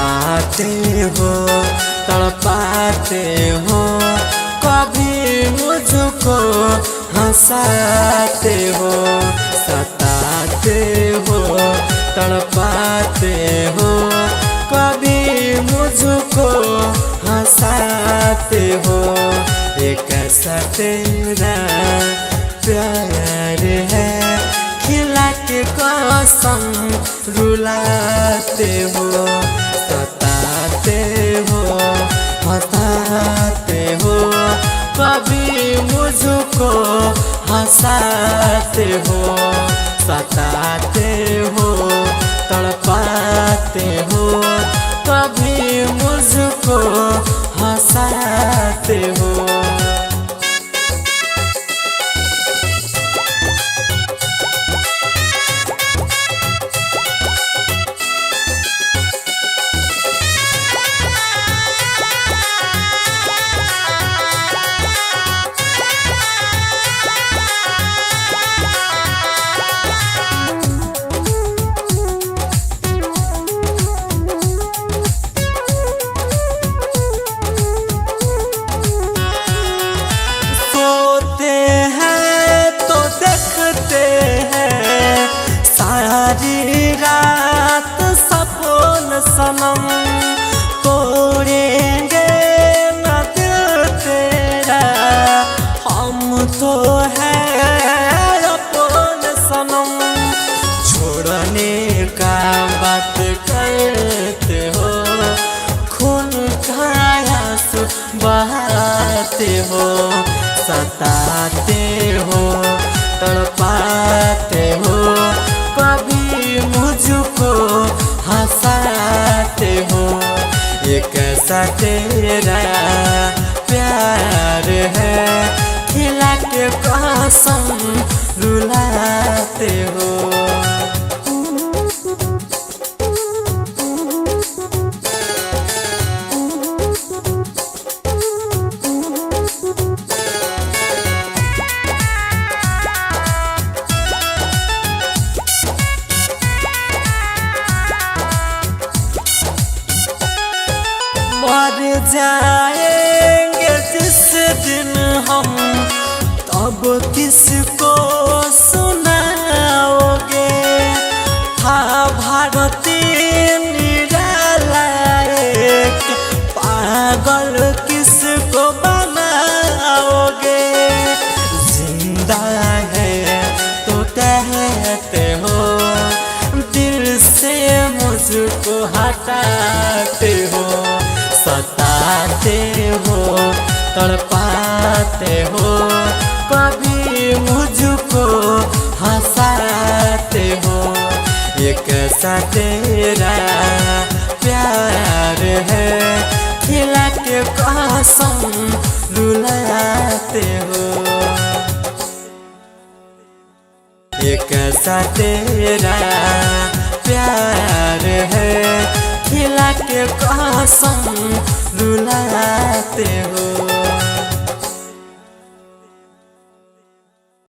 सताते हो तड़पाते हो, कभी मुझको हंसाते हो। सताते हो तड़पाते हो, कभी मुझको हंसाते हो। एक ऐसा तेरा प्यार है, खिला के कसम रुलाते हो। सताते हो हंसाते हो, कभी मुझको हंसाते हो। सताते हो तड़पाते हो, कभी मुझको हंसाते हो। सारी रात सपन सनम तोड़ेंगे न दिल तेरा, हम तो है अपन सनम। छोड़ने का बात करते हो, खून का आंसू बहाते हो। सताते हो तड़पाते हो, कभी मुझको हंसाते हो। एक ऐसा तेरा प्यार है, खिला के कसम रुलाते हो। मर जाएंगे जिस दिन हम, तब किसको सुनाओगे। था भारती निराला एक, पागल किसको बनाओगे। जिंदा है तो कहते हो, दिल से मुझको हटाते हो। सताते हो तड़पाते हो, कभी मुझको हंसाते हो। एक ऐसा तेरा प्यार है, खिला के कसम रुलाते हो। एक ऐसा तेरा प्यार है, खिला के कसम रुलाते हो।